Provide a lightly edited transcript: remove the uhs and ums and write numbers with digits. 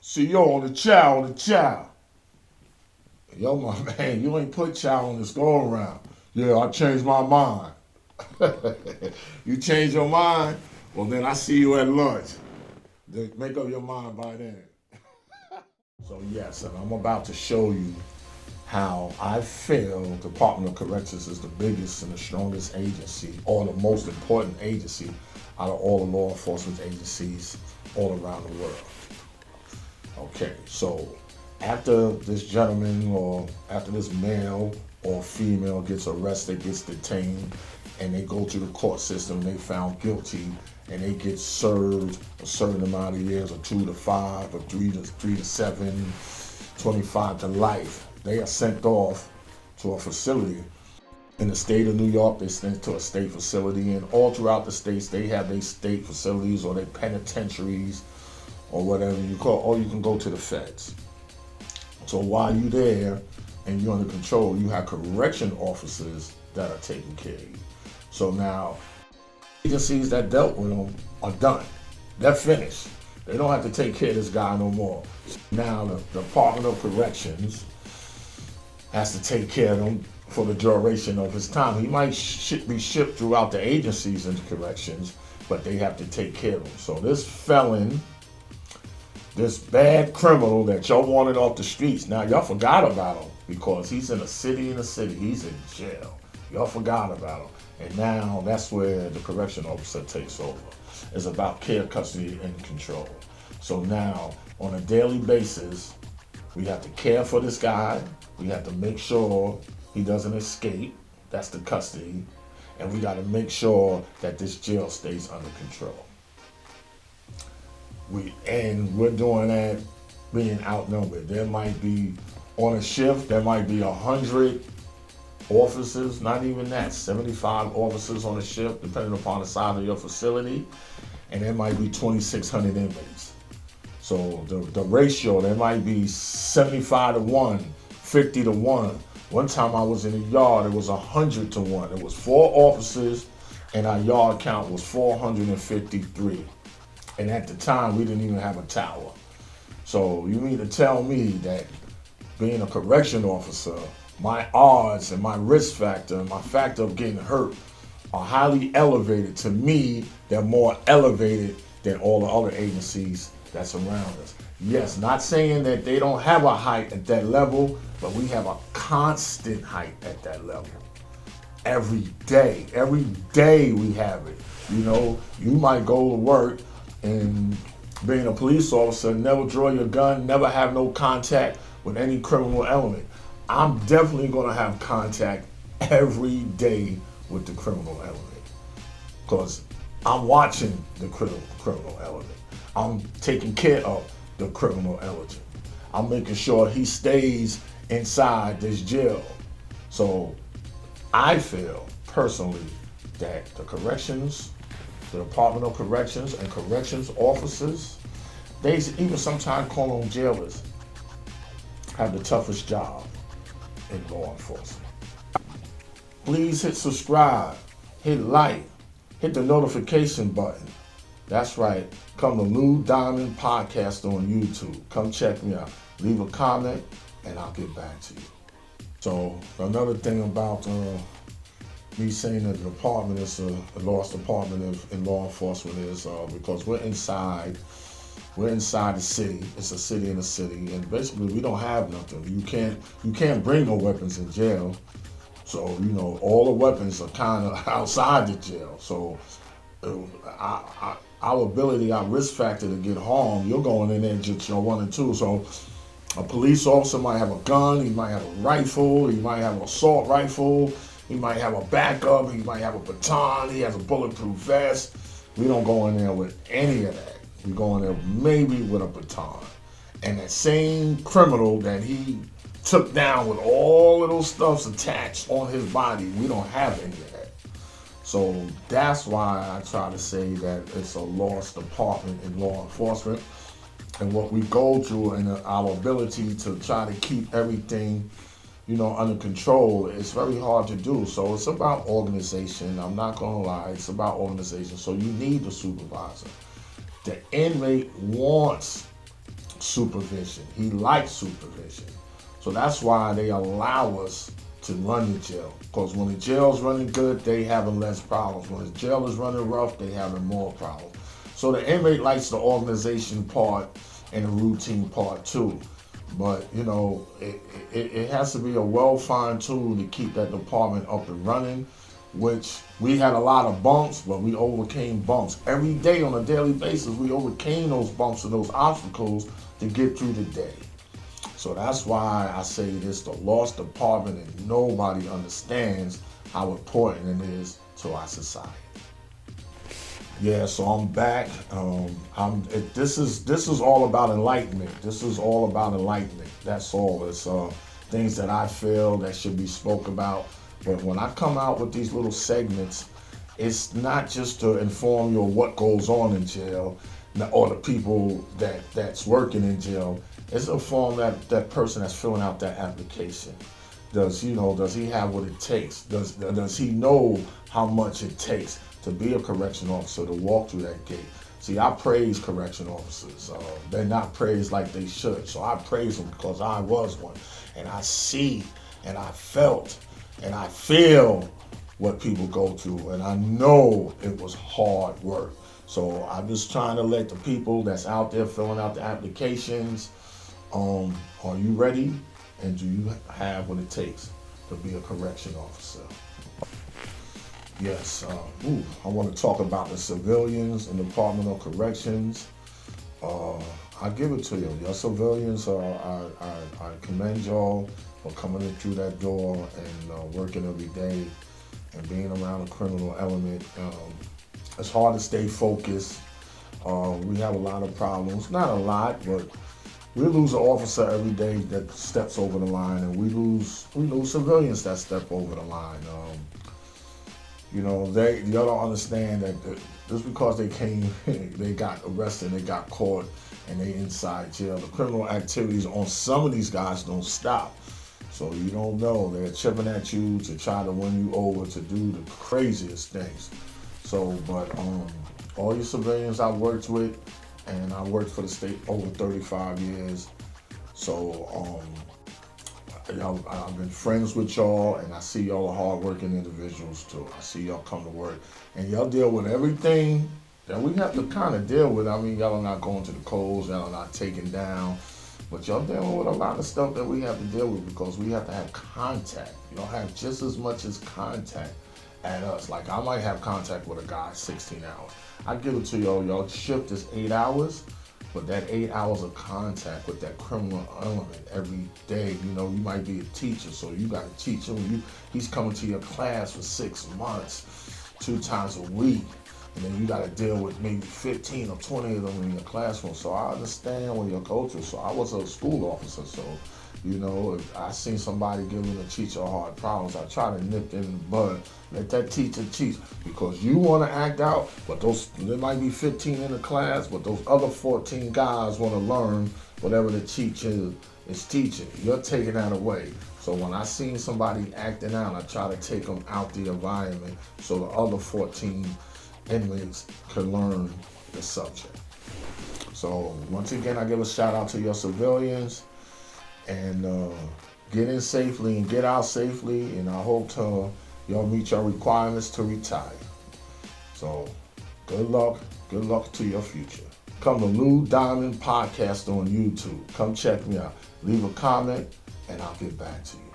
CEO on the chow. Yo, my man, you ain't put chow on this go around. Yeah, I changed my mind. You change your mind? Well, then I see you at lunch. Then make up your mind by then. So yes, and I'm about to show you how I feel Department of Corrections is the biggest and the strongest agency, or the most important agency out of all the law enforcement agencies all around the world. Okay, so after this gentleman or after this male or female gets arrested, gets detained, and they go through the court system, they found guilty, and they get served a certain amount of years, or 2 to 5, or 3 to 7, 25 to life. They are sent off to a facility. In the state of New York, they sent to a state facility, and all throughout the states, they have their state facilities or their penitentiaries or whatever you call, or you can go to the feds. So while you're there and you're under control, you have correction officers that are taking care of you. So now, agencies that dealt with them are done. They're finished. They don't have to take care of this guy no more. Now the Department of Corrections has to take care of him for the duration of his time. He might be shipped throughout the agencies into corrections, but they have to take care of him. So this felon, this bad criminal that y'all wanted off the streets, now y'all forgot about him because he's in a city. He's in jail. Y'all forgot about him. And now that's where the correction officer takes over. It's about care, custody, and control. So now, on a daily basis, we have to care for this guy. We have to make sure he doesn't escape. That's the custody. And we got to make sure that this jail stays under control. We're doing that being outnumbered. There might be, on a shift, there might be 100 officers, not even that, 75 officers on a shift, depending upon the size of your facility, and there might be 2,600 inmates. So the ratio, there might be 75 to 1, 50 to 1. One time I was in a yard, it was 100 to 1. It was 4 officers, and our yard count was 453. And at the time, we didn't even have a tower. So you mean to tell me that being a correction officer, my odds and my risk factor and my factor of getting hurt are highly elevated. To me, they're more elevated than all the other agencies that's around us. Yes, not saying that they don't have a height at that level, but we have a constant height at that level. Every day we have it. You know, you might go to work and being a police officer, never draw your gun, never have no contact with any criminal element. I'm definitely going to have contact every day with the criminal element because I'm watching the criminal element. I'm taking care of the criminal element. I'm making sure he stays inside this jail. So I feel personally that the Department of Corrections and corrections officers, they even sometimes call them jailers, have the toughest job in law enforcement. Please hit subscribe, hit like, hit the notification button. That's right. Come to Lou Diamond Podcast on YouTube. Come check me out. Leave a comment and I'll get back to you. So another thing about me saying that the department is a lost department in law enforcement is because we're inside the city. It's a city in a city, and basically we don't have nothing. You can't bring no weapons in jail. So you know all the weapons are kind of outside the jail. So our ability, our risk factor to get harmed, you're going in there just your 1 and 2. So a police officer might have a gun, he might have a rifle, he might have an assault rifle. He might have a backup, he might have a baton, he has a bulletproof vest. We don't go in there with any of that. We go in there maybe with a baton. And that same criminal that he took down with all of those stuffs attached on his body, we don't have any of that. So that's why I try to say that it's a lost department in law enforcement. And what we go through and our ability to try to keep everything under control, it's very hard to do. So it's about organization. I'm not going to lie. It's about organization. So you need the supervisor. The inmate wants supervision. He likes supervision. So that's why they allow us to run the jail. Because when the jail's running good, they having less problems. When the jail is running rough, they having more problems. So the inmate likes the organization part and the routine part too. But, you know, it has to be a well-fine tool to keep that department up and running, which we had a lot of bumps, but we overcame bumps. Every day on a daily basis, we overcame those bumps and those obstacles to get through the day. So that's why I say this, the lost department, and nobody understands how important it is to our society. Yeah, so I'm back. This is all about enlightenment. This is all about enlightenment. That's all. It's things that I feel that should be spoke about. But when I come out with these little segments, it's not just to inform you of what goes on in jail or the people that's working in jail. It's to inform that person that's filling out that application. Does he have what it takes? Does he know how much it takes to be a correction officer, to walk through that gate? See, I praise correction officers. They're not praised like they should. So I praise them because I was one. And I see and I felt and I feel what people go through. And I know it was hard work. So I'm just trying to let the people that's out there filling out the applications, are you ready? And do you have what it takes to be a correction officer? Yes, I want to talk about the civilians in the Department of Corrections. I give it to you. Your civilians, I commend y'all for coming in through that door and working every day and being around the criminal element. It's hard to stay focused. We have a lot of problems. Not a lot, but we lose an officer every day that steps over the line, and we lose civilians that step over the line. Y'all don't understand that just because they came, they got arrested, they got caught, and they inside jail. The criminal activities on some of these guys don't stop. So you don't know. They're chipping at you to try to win you over to do the craziest things. So, but all you civilians I worked with, and I worked for the state over 35 years. So I've been friends with y'all, and I see y'all are hardworking individuals too. I see y'all come to work, and y'all deal with everything that we have to kind of deal with. I mean, y'all are not going to the coals, y'all are not taken down, but y'all dealing with a lot of stuff that we have to deal with because we have to have contact. Y'all have just as much as contact at us. Like I might have contact with a guy 16 hours. I give it to y'all. Y'all shift is 8 hours. But that 8 hours of contact with that criminal element every day, you might be a teacher, so you got to teach him. He's coming to your class for 6 months, 2 times a week, and then you got to deal with maybe 15 or 20 of them in your classroom. So I understand where you're going through. So I was a school officer, so if I seen somebody giving a teacher hard problems, I try to nip them in the bud. Let that teacher teach, because you want to act out, but there might be 15 in the class, but those other 14 guys want to learn whatever the teacher is teaching. You're taking that away. So when I seen somebody acting out, I try to take them out the environment so the other 14 inmates can learn the subject. So once again, I give a shout out to your civilians. And get in safely and get out safely, and I hope y'all meet your requirements to retire. So good luck to your future. Come to Lou Diamond Podcast on YouTube. Come check me out. Leave a comment and I'll get back to you.